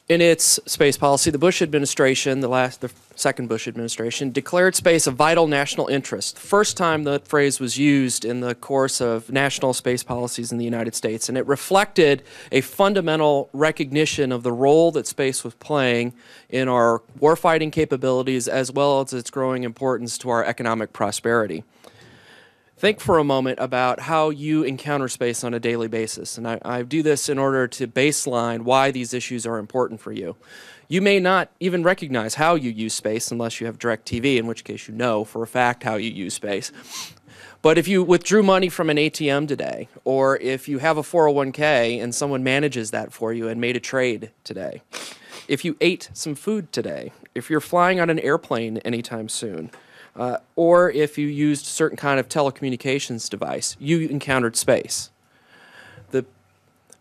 In its space policy, the Bush administration, the second Bush administration, declared space a vital national interest. The first time the phrase was used in the course of national space policies in the United States, and it reflected a fundamental recognition of the role that space was playing in our warfighting capabilities as well as its growing importance to our economic prosperity. Think for a moment about how you encounter space on a daily basis. And I do this in order to baseline why these issues are important for you. You may not even recognize how you use space unless you have DirecTV, in which case you know for a fact how you use space. But if you withdrew money from an ATM today, or if you have a 401k and someone manages that for you and made a trade today, if you ate some food today, if you're flying on an airplane anytime soon, or if you used a certain kind of telecommunications device, you encountered space. The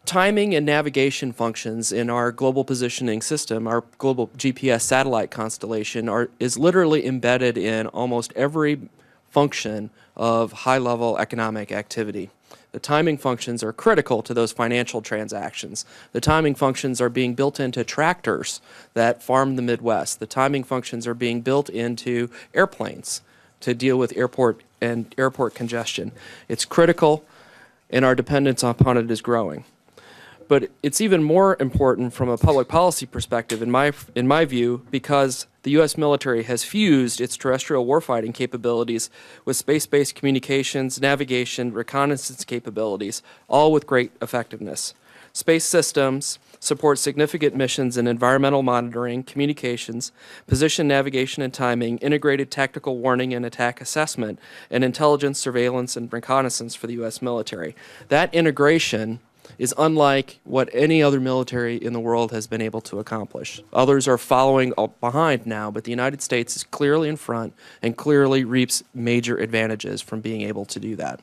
timing and navigation functions in our global positioning system, our global GPS satellite constellation, is literally embedded in almost every function of high-level economic activity. The timing functions are critical to those financial transactions. The timing functions are being built into tractors that farm the Midwest. The timing functions are being built into airplanes to deal with airport congestion. It's critical, and our dependence upon it is growing. But it's even more important from a public policy perspective, in my view, because the U.S. military has fused its terrestrial warfighting capabilities with space-based communications, navigation, reconnaissance capabilities, all with great effectiveness. Space systems support significant missions in environmental monitoring, communications, position navigation and timing, integrated tactical warning and attack assessment, and intelligence, surveillance, and reconnaissance for the U.S. military. That integration is unlike what any other military in the world has been able to accomplish. Others are following behind now, but the United States is clearly in front and clearly reaps major advantages from being able to do that.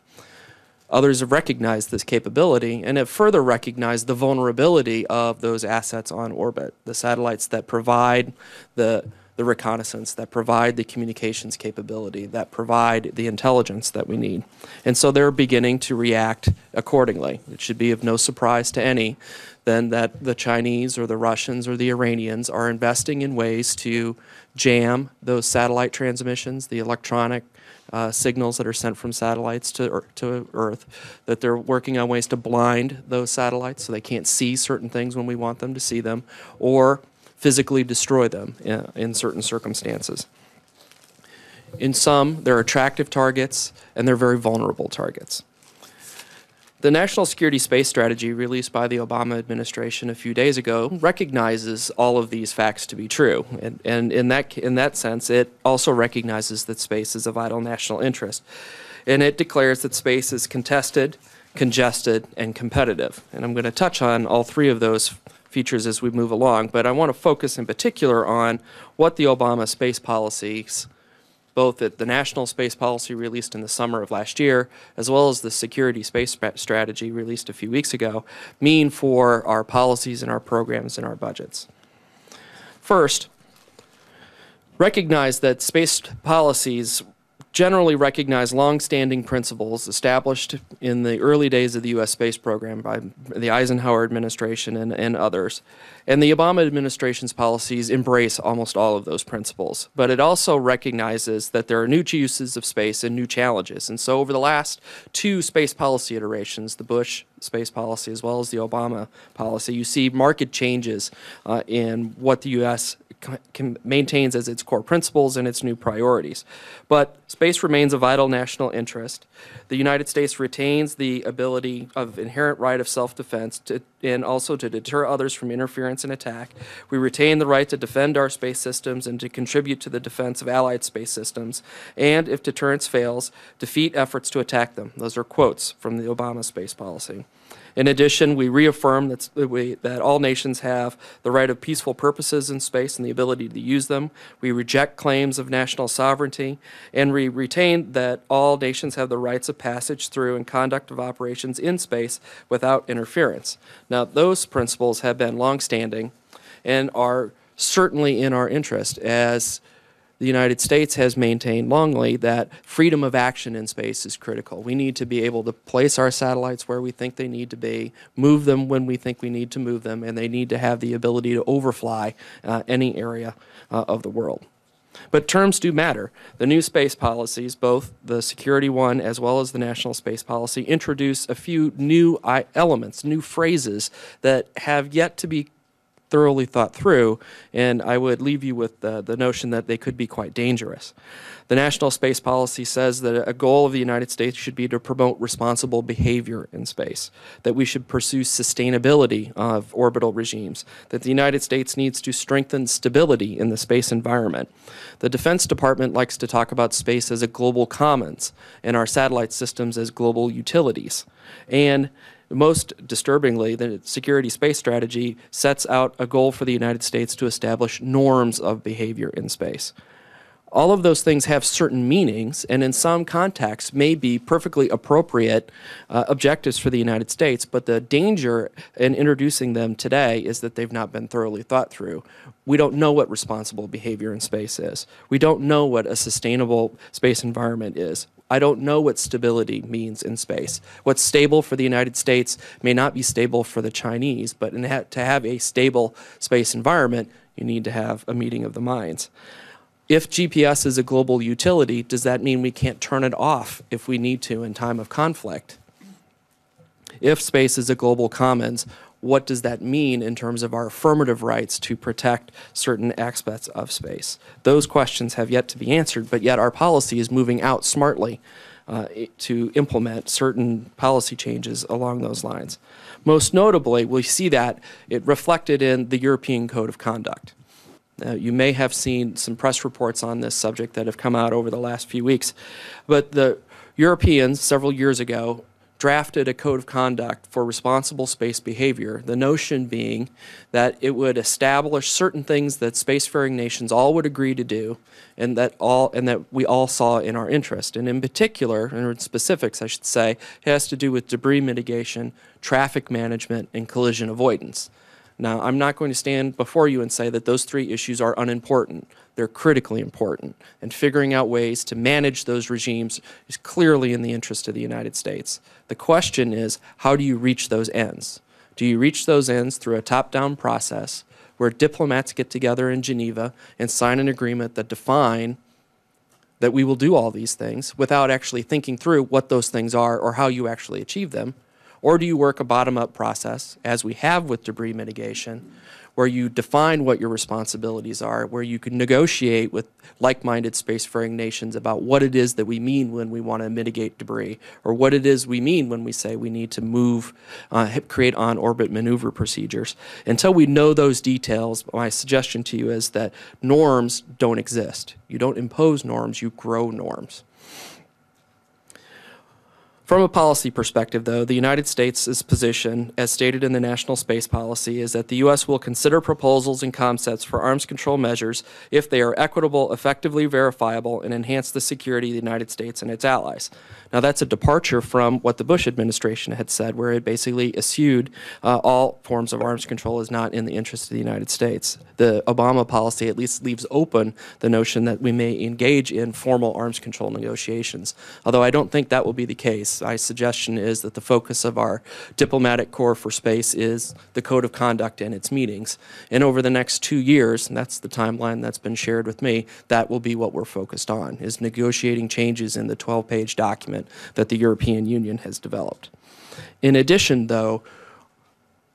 Others have recognized this capability and have further recognized the vulnerability of those assets on orbit, the satellites that provide the reconnaissance, that provide the communications capability, that provide the intelligence that we need. And so they're beginning to react accordingly. It should be of no surprise to any then that the Chinese or the Russians or the Iranians are investing in ways to jam those satellite transmissions, the electronic signals that are sent from satellites to Earth, that they're working on ways to blind those satellites so they can't see certain things when we want them to see them, or physically destroy them in certain circumstances. In some, they're attractive targets, and they're very vulnerable targets. The National Security Space Strategy released by the Obama administration a few days ago recognizes all of these facts to be true. And in that sense, it also recognizes that space is a vital national interest. And it declares that space is contested, congested, and competitive. And I'm going to touch on all three of those features as we move along, but I want to focus in particular on what the Obama space policies, both at the national space policy released in the summer of last year, as well as the security space strategy released a few weeks ago, mean for our policies and our programs and our budgets. First, recognize that space policies generally recognize long-standing principles established in the early days of the U.S. space program by the Eisenhower administration and others. And the Obama administration's policies embrace almost all of those principles. But it also recognizes that there are new uses of space and new challenges. And so over the last two space policy iterations, the Bush space policy as well as the Obama policy, you see marked changes in what the U.S. maintains as its core principles and its new priorities. But space remains a vital national interest. The United States retains the ability of inherent right of self-defense and also to deter others from interference and attack. We retain the right to defend our space systems and to contribute to the defense of allied space systems, and if deterrence fails, defeat efforts to attack them. Those are quotes from the Obama space policy. In addition, we reaffirm that all nations have the right of peaceful purposes in space and the ability to use them. We reject claims of national sovereignty, and we retain that all nations have the rights of passage through and conduct of operations in space without interference. Now, those principles have been longstanding and are certainly in our interest as the United States has maintained longly that freedom of action in space is critical. We need to be able to place our satellites where we think they need to be, move them when we think we need to move them, and they need to have the ability to overfly any area of the world. But terms do matter. The new space policies, both the security one as well as the national space policy, introduce a few new elements, new phrases that have yet to be thoroughly thought through, and I would leave you with the notion that they could be quite dangerous. The national space policy says that a goal of the United States should be to promote responsible behavior in space, that we should pursue sustainability of orbital regimes, that the United States needs to strengthen stability in the space environment. The Defense Department likes to talk about space as a global commons and our satellite systems as global utilities. And most disturbingly, the security space strategy sets out a goal for the United States to establish norms of behavior in space. All of those things have certain meanings, and in some contexts may be perfectly appropriate objectives for the United States, but the danger in introducing them today is that they've not been thoroughly thought through. We don't know what responsible behavior in space is. We don't know what a sustainable space environment is. I don't know what stability means in space. What's stable for the United States may not be stable for the Chinese, but to have a stable space environment, you need to have a meeting of the minds. If GPS is a global utility, does that mean we can't turn it off if we need to in time of conflict? If space is a global commons, what does that mean in terms of our affirmative rights to protect certain aspects of space? Those questions have yet to be answered, but yet our policy is moving out smartly to implement certain policy changes along those lines. Most notably, we see that it reflected in the European Code of Conduct. You may have seen some press reports on this subject that have come out over the last few weeks, but the Europeans several years ago drafted a code of conduct for responsible space behavior, the notion being that it would establish certain things that spacefaring nations all would agree to do and that we all saw in our interest. And in particular, and in specifics I should say, it has to do with debris mitigation, traffic management, and collision avoidance. Now, I'm not going to stand before you and say that those three issues are unimportant. They're critically important, and figuring out ways to manage those regimes is clearly in the interest of the United States. The question is, how do you reach those ends? Do you reach those ends through a top-down process where diplomats get together in Geneva and sign an agreement that define that we will do all these things without actually thinking through what those things are or how you actually achieve them? Or do you work a bottom-up process, as we have with debris mitigation, where you define what your responsibilities are, where you can negotiate with like-minded spacefaring nations about what it is that we mean when we want to mitigate debris, or what it is we mean when we say we need to move, create on-orbit maneuver procedures. Until we know those details, my suggestion to you is that norms don't exist. You don't impose norms, you grow norms. From a policy perspective, though, the United States' position, as stated in the National Space Policy, is that the U.S. will consider proposals and concepts for arms control measures if they are equitable, effectively verifiable, and enhance the security of the United States and its allies. Now, that's a departure from what the Bush administration had said, where it basically eschewed all forms of arms control is not in the interest of the United States. The Obama policy at least leaves open the notion that we may engage in formal arms control negotiations, although I don't think that will be the case. My suggestion is that the focus of our diplomatic corps for space is the code of conduct and its meetings. And over the next 2 years, and that's the timeline that's been shared with me, that will be what we're focused on, is negotiating changes in the 12-page document that the European Union has developed. In addition, though,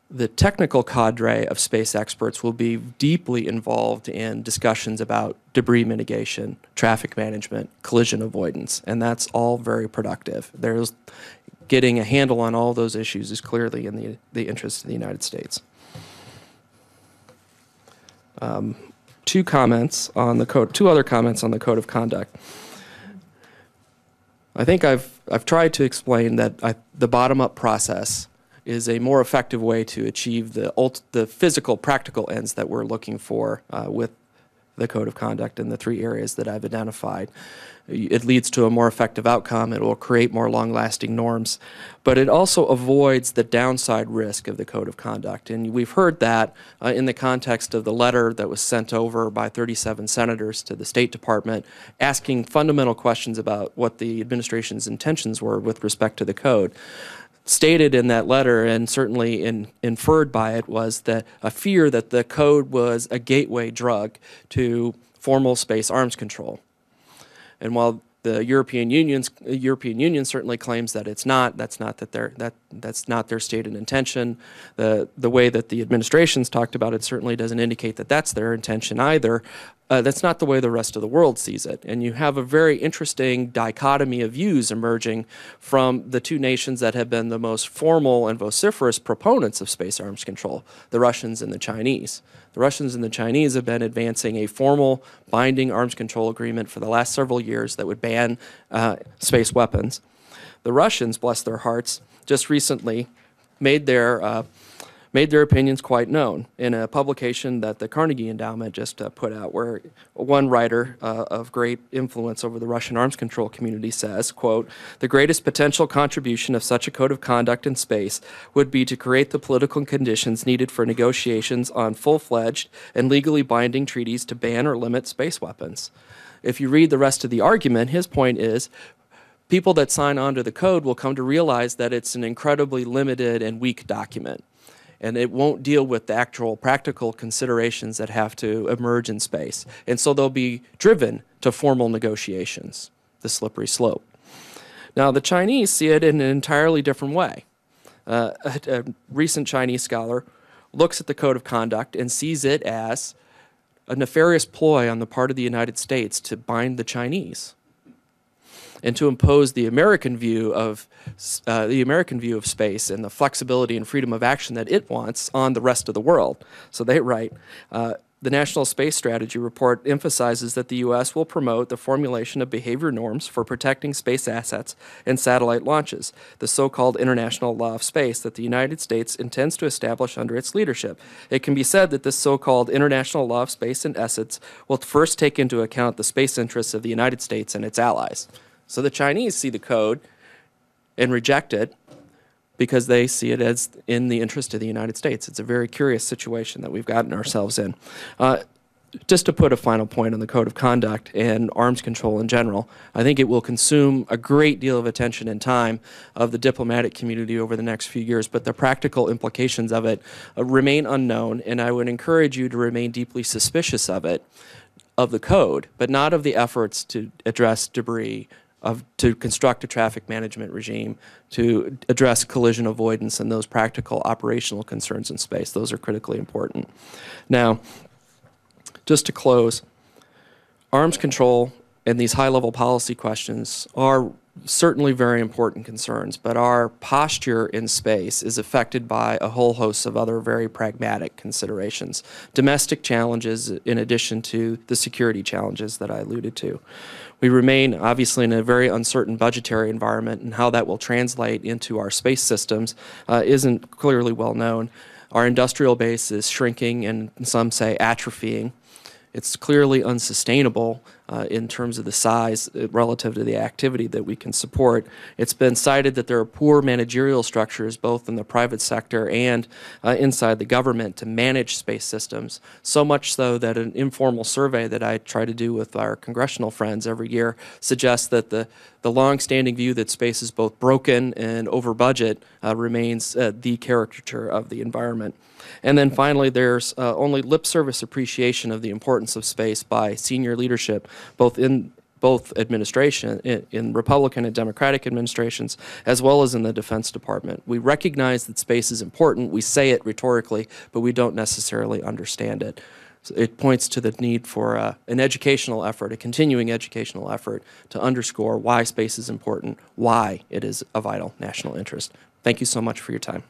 the technical cadre of space experts will be deeply involved in discussions about debris mitigation, traffic management, collision avoidance, and that's all very productive. Getting a handle on all those issues is clearly in the interest of the United States. Two other comments on the code of conduct. I think I've tried to explain that the bottom-up process is a more effective way to achieve the physical, practical ends that we're looking for with the code of conduct in the three areas that I've identified. It leads to a more effective outcome. It will create more long-lasting norms. But it also avoids the downside risk of the code of conduct. And we've heard that in the context of the letter that was sent over by 37 senators to the State Department asking fundamental questions about what the administration's intentions were with respect to the code. Stated in that letter, and certainly inferred by it, was that a fear that the code was a gateway drug to formal space arms control. And while the European Union certainly claims that it's not, that's not their stated intention. The way that the administration's talked about it certainly doesn't indicate that that's their intention either. That's not the way the rest of the world sees it. And you have a very interesting dichotomy of views emerging from the two nations that have been the most formal and vociferous proponents of space arms control, the Russians and the Chinese. The Russians and the Chinese have been advancing a formal binding arms control agreement for the last several years that would ban space weapons. The Russians, bless their hearts, just recently made their opinions quite known in a publication that the Carnegie Endowment just put out, where one writer of great influence over the Russian arms control community says, quote, "The greatest potential contribution of such a code of conduct in space would be to create the political conditions needed for negotiations on full-fledged and legally binding treaties to ban or limit space weapons." If you read the rest of the argument, his point is, people that sign on to the code will come to realize that it's an incredibly limited and weak document. And it won't deal with the actual practical considerations that have to emerge in space. And so they'll be driven to formal negotiations, the slippery slope. Now, the Chinese see it in an entirely different way. A recent Chinese scholar looks at the code of conduct and sees it as a nefarious ploy on the part of the United States to bind the Chinese and to impose the American view of space and the flexibility and freedom of action that it wants on the rest of the world. So they write, the National Space Strategy Report emphasizes that the U.S. will promote the formulation of behavior norms for protecting space assets and satellite launches, the so-called international law of space that the United States intends to establish under its leadership. It can be said that this so-called international law of space and assets will first take into account the space interests of the United States and its allies. So the Chinese see the code and reject it because they see it as in the interest of the United States. It's a very curious situation that we've gotten ourselves in. Just to put a final point on the code of conduct and arms control in general, I think it will consume a great deal of attention and time of the diplomatic community over the next few years, but the practical implications of it remain unknown, and I would encourage you to remain deeply suspicious of it, of the code, but not of the efforts to address debris, to construct a traffic management regime, to address collision avoidance and those practical operational concerns in space. Those are critically important. Now, just to close, arms control and these high-level policy questions are certainly very important concerns, but our posture in space is affected by a whole host of other very pragmatic considerations, domestic challenges in addition to the security challenges that I alluded to. We remain obviously in a very uncertain budgetary environment, and how that will translate into our space systems isn't clearly well known. Our industrial base is shrinking and some say atrophying. It's clearly unsustainable in terms of the size relative to the activity that we can support. It's been cited that there are poor managerial structures both in the private sector and inside the government to manage space systems, so much so that an informal survey that I try to do with our congressional friends every year suggests that the long-standing view that space is both broken and over budget remains the caricature of the environment. And then finally, there's only lip service appreciation of the importance of space by senior leadership, both in administration, in Republican and Democratic administrations, as well as in the Defense Department. We recognize that space is important. We say it rhetorically, but we don't necessarily understand it. So it points to the need for an educational effort, a continuing educational effort, to underscore why space is important, why it is a vital national interest. Thank you so much for your time.